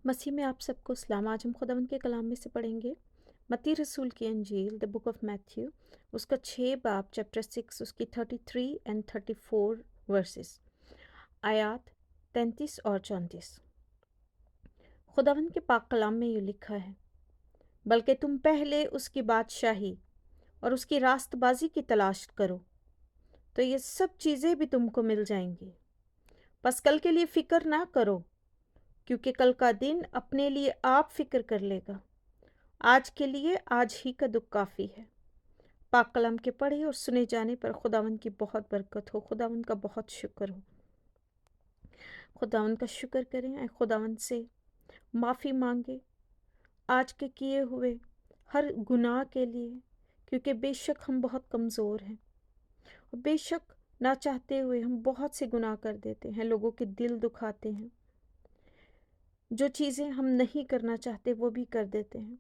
मसीह में आप सबको सलाम। आज हम खुदावंद के कलाम में से पढ़ेंगे मत्ती रसूल की अंजील द बुक ऑफ मैथ्यू, उसका 6 बाब चैप्टर 6 उसकी 33 एंड 34 वर्सेस, आयात 33 और 34। खुदावंद के पाक कलाम में ये लिखा है, बल्कि तुम पहले उसकी बादशाही और उसकी रास्तबाजी की तलाश करो तो ये सब चीज़ें भी तुमको मिल जाएंगी। बस कल के लिए फिक्र ना करो, क्योंकि कल का दिन अपने लिए आप फिक्र कर लेगा। आज के लिए आज ही का दुख काफ़ी है। पाक कलाम के पढ़े और सुने जाने पर खुदावंद की बहुत बरकत हो, खुदावंद का बहुत शुक्र हो। खुदावंद का शुक्र करें, खुदावंद से माफ़ी मांगे आज के किए हुए हर गुनाह के लिए, क्योंकि बेशक हम बहुत कमज़ोर हैं और बेशक ना चाहते हुए हम बहुत से गुनाह कर देते हैं, लोगों के दिल दुखाते हैं, जो चीज़ें हम नहीं करना चाहते वो भी कर देते हैं।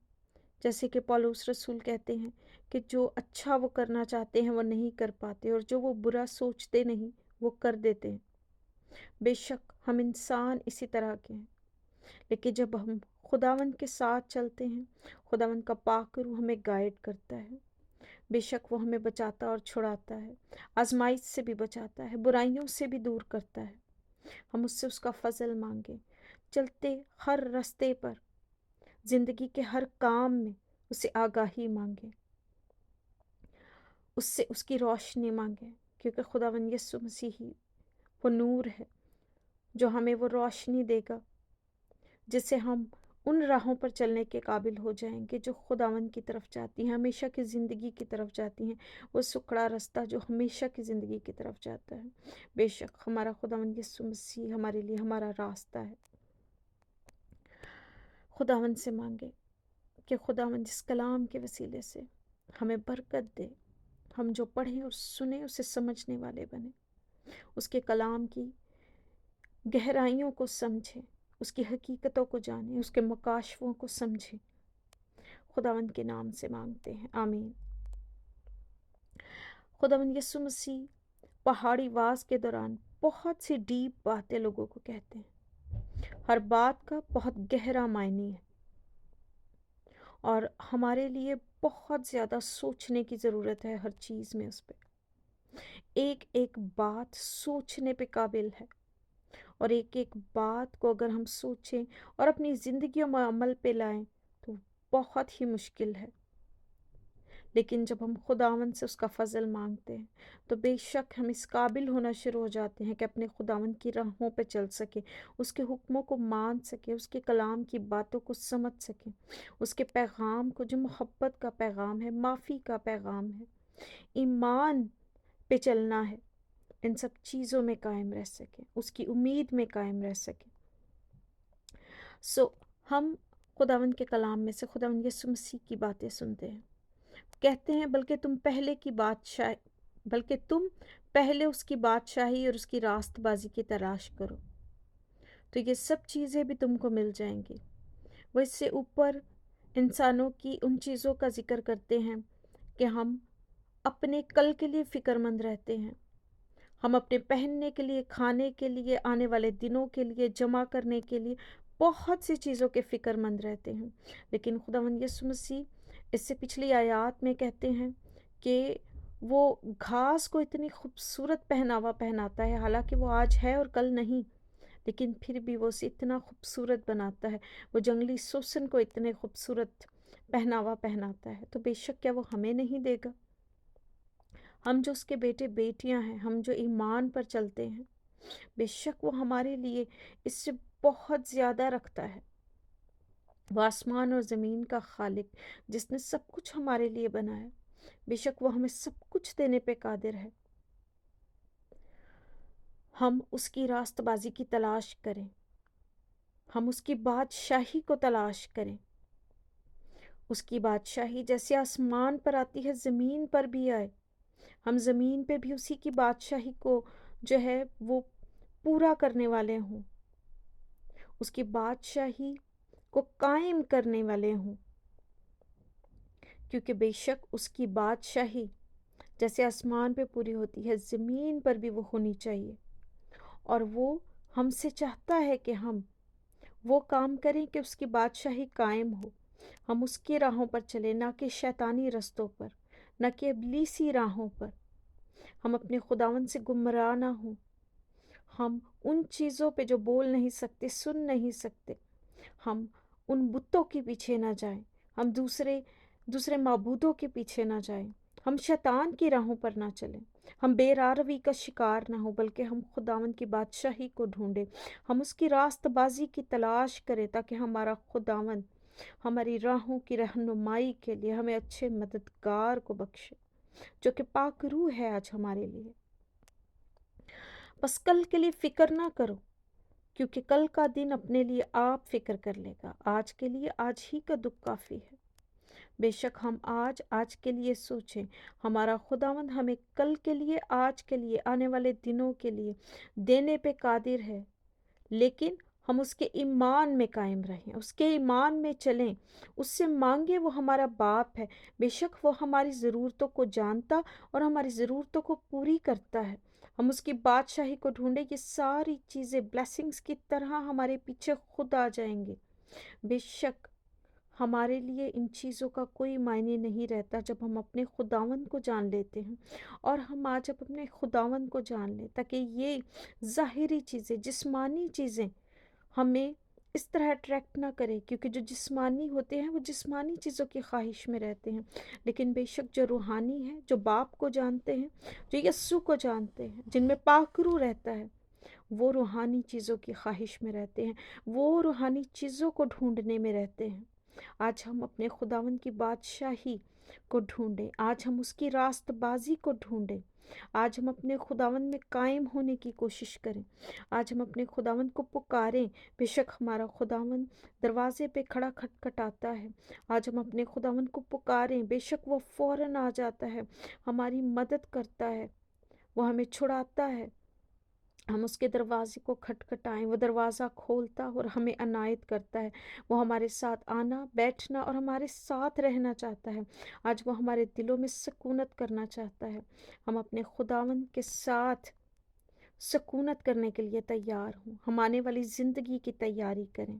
जैसे कि पौलुस रसूल कहते हैं कि जो अच्छा वो करना चाहते हैं वो नहीं कर पाते, और जो वो बुरा सोचते नहीं वो कर देते हैं। बेशक हम इंसान इसी तरह के हैं, लेकिन जब हम खुदावंद के साथ चलते हैं, खुदावंद का पाक रूह हमें गाइड करता है। बेशक वो हमें बचाता और छुड़ाता है, आजमाइश से भी बचाता है, बुराइयों से भी दूर करता है। हम उससे उसका फजल मांगे, चलते हर रास्ते पर, जिंदगी के हर काम में उससे आगाही मांगे, उससे उसकी रोशनी मांगे, क्योंकि खुदावंद यीशु मसीह ही वो नूर है जो हमें वो रोशनी देगा जिससे हम उन राहों पर चलने के काबिल हो जाएंगे जो खुदावंद की तरफ जाती हैं, हमेशा की ज़िंदगी की तरफ जाती हैं। वो सुखड़ा रास्ता जो हमेशा की ज़िंदगी की तरफ जाता है। बेशक हमारा खुदावंद यीशु मसीह हमारे लिए हमारा रास्ता है। खुदावंद से मांगे कि खुदावंद इस कलाम के वसीले से हमें बरकत दे, हम जो पढ़ें और सुने उसे समझने वाले बने, उसके कलाम की गहराइयों को समझें, उसकी हकीकतों को जानें, उसके मकाशफों को समझें। खुदावंद के नाम से मांगते हैं, आमीन। खुदावंद यीशु मसीह पहाड़ी वास के दौरान बहुत सी डीप बातें लोगों को कहते हैं। हर बात का बहुत गहरा मायने है और हमारे लिए बहुत ज़्यादा सोचने की ज़रूरत है हर चीज़ में। उस पर एक एक बात सोचने पे काबिल है, और एक एक बात को अगर हम सोचें और अपनी ज़िंदगियों में अमल पे लाएं तो बहुत ही मुश्किल है। लेकिन जब हम खुदावंद से उसका फजल मांगते हैं तो बेशक हम इस काबिल होना शुरू हो जाते हैं कि अपने खुदावंद की राहों पे चल सके, उसके हुक्मों को मान सके, उसके कलाम की बातों को समझ सके, उसके पैगाम को जो मोहब्बत का पैगाम है, माफ़ी का पैगाम है, ईमान पे चलना है, इन सब चीज़ों में कायम रह सके, उसकी उम्मीद में कायम रह सके। हम खुदावंद के कलाम में से खुदावंद यीशु मसीह की बातें सुनते हैं। कहते हैं, बल्कि तुम पहले उसकी बादशाही और उसकी रास्तबाजी की तलाश करो तो ये सब चीज़ें भी तुमको मिल जाएंगी। वो इससे ऊपर इंसानों की उन चीज़ों का जिक्र करते हैं कि हम अपने कल के लिए फ़िक्रमंद रहते हैं, हम अपने पहनने के लिए, खाने के लिए, आने वाले दिनों के लिए, जमा करने के लिए बहुत सी चीज़ों के फ़िक्रमंद रहते हैं। लेकिन खुदावंद यीशु मसीह इससे पिछली आयत में कहते हैं कि वो घास को इतनी खूबसूरत पहनावा पहनाता है, हालांकि वो आज है और कल नहीं, लेकिन फिर भी वो उसे इतना खूबसूरत बनाता है। वो जंगली सोसन को इतने खूबसूरत पहनावा पहनाता है, तो बेशक क्या वो हमें नहीं देगा? हम जो उसके बेटे बेटियां हैं, हम जो ईमान पर चलते हैं, बेशक वो हमारे लिए इससे बहुत ज़्यादा रखता है। वो आसमान और ज़मीन का खालिक जिसने सब कुछ हमारे लिए बनाया, बेशक वो हमें सब कुछ देने पे कादिर है। हम उसकी रास्तबाजी की तलाश करें, हम उसकी बादशाही को तलाश करें। उसकी बादशाही जैसे आसमान पर आती है ज़मीन पर भी आए, हम ज़मीन पे भी उसी की बादशाही को जो है वो पूरा करने वाले हों, उसकी बादशाही को कायम करने वाले हों। क्योंकि बेशक उसकी बादशाही जैसे आसमान पे पूरी होती है, ज़मीन पर भी वो होनी चाहिए, और वो हमसे चाहता है कि हम وہ کام کریں کہ اس کی بادشاہی قائم ہو۔ ہم اس کی راہوں پر چلیں، نہ کہ شیطانی رستوں پر، نہ کہ ابلیسی راہوں پر۔ ہم اپنے خداوند سے گمراہ نہ ہوں۔ ہم ان چیزوں پہ جو بول نہیں سکتے، سن نہیں سکتے، ہم ان بتوں کے پیچھے نہ جائیں، ہم دوسرے معبودوں کے پیچھے نہ جائیں، ہم شیطان کی راہوں پر نہ چلیں، ہم بے راروی کا شکار نہ ہوں، بلکہ ہم خداوند کی بادشاہی کو ڈھونڈیں، ہم اس کی راست بازی کی تلاش کریں، تاکہ ہمارا خداوند ہماری راہوں کی رہنمائی کے لیے ہمیں اچھے مددگار کو بخشے، جو کہ پاک روح ہے آج ہمارے لیے۔ بس کل کے لیے فکر نہ کرو، کیونکہ کل کا دن اپنے لیے آپ فکر کر لے گا۔ آج کے لیے آج ہی کا دکھ کافی ہے۔ بے شک ہم آج کے لیے سوچیں، ہمارا خداوند ہمیں کل کے لیے، آج کے لیے، آنے والے دنوں کے لیے دینے پہ قادر ہے، لیکن ہم اس کے ایمان میں قائم رہیں، اس کے ایمان میں چلیں، اس سے مانگیں۔ وہ ہمارا باپ ہے، بے شک وہ ہماری ضرورتوں کو جانتا اور ہماری ضرورتوں کو پوری کرتا ہے۔ ہم اس کی بادشاہی کو ڈھونڈیں، یہ ساری چیزیں بلیسنگز کی طرح ہمارے پیچھے خود آ جائیں گے۔ بے شک ہمارے لیے ان چیزوں کا کوئی معنی نہیں رہتا جب ہم اپنے خداوند کو جان لیتے ہیں، اور ہم آج اپنے خداوند کو جان لیں، تاکہ یہ ظاہری چیزیں، جسمانی چیزیں ہمیں اس طرح اٹریکٹ نہ کرے، کیونکہ جو جسمانی ہوتے ہیں وہ جسمانی چیزوں کی خواہش میں رہتے ہیں، لیکن بے شک جو روحانی ہیں، جو باپ کو جانتے ہیں، جو یسوع کو جانتے ہیں، جن میں پاک روح رہتا ہے، وہ روحانی چیزوں کی خواہش میں رہتے ہیں، وہ روحانی چیزوں کو ڈھونڈنے میں رہتے ہیں۔ آج ہم اپنے خداوند کی بادشاہی کو ڈھونڈیں، آج ہم اس کی راست بازی کو ڈھونڈیں، آج ہم اپنے خداوند میں قائم ہونے کی کوشش کریں، آج ہم اپنے خداوند کو پکاریں۔ بے شک ہمارا خداوند دروازے پہ کھڑا کھٹکھٹاتا ہے، آج ہم اپنے خداوند کو پکاریں، بے شک وہ فوراً آ جاتا ہے، ہماری مدد کرتا ہے، وہ ہمیں چھڑاتا ہے۔ ہم اس کے دروازے کو کھٹکھٹائیں، وہ دروازہ کھولتا اور ہمیں عنایت کرتا ہے۔ وہ ہمارے ساتھ آنا، بیٹھنا اور ہمارے ساتھ رہنا چاہتا ہے۔ آج وہ ہمارے دلوں میں سکونت کرنا چاہتا ہے۔ ہم اپنے خداوند کے ساتھ سکونت کرنے کے لیے تیار ہوں۔ ہم آنے والی زندگی کی تیاری کریں۔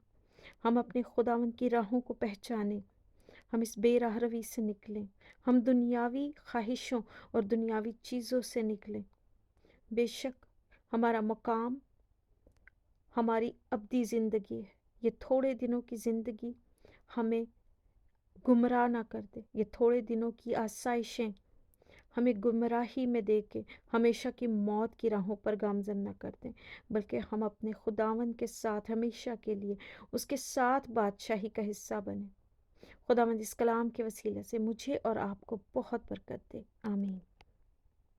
ہم اپنے خداوند کی راہوں کو پہچانیں۔ ہم اس بے راہ روی سے نکلیں۔ ہم دنیاوی خواہشوں اور دنیاوی چیزوں سے نکلیں۔ بے شک ہمارا مقام ہماری ابدی زندگی ہے۔ یہ تھوڑے دنوں کی زندگی ہمیں گمراہ نہ کر دے۔ یہ تھوڑے دنوں کی آسائشیں ہمیں گمراہی میں دے کے ہمیشہ کی موت کی راہوں پر گامزن نہ کر دیں، بلکہ ہم اپنے خداوند کے ساتھ ہمیشہ کے لیے اس کے ساتھ بادشاہی کا حصہ بنیں۔ خداوند اس کلام کے وسیلے سے مجھے اور آپ کو بہت برکت دے۔ آمین۔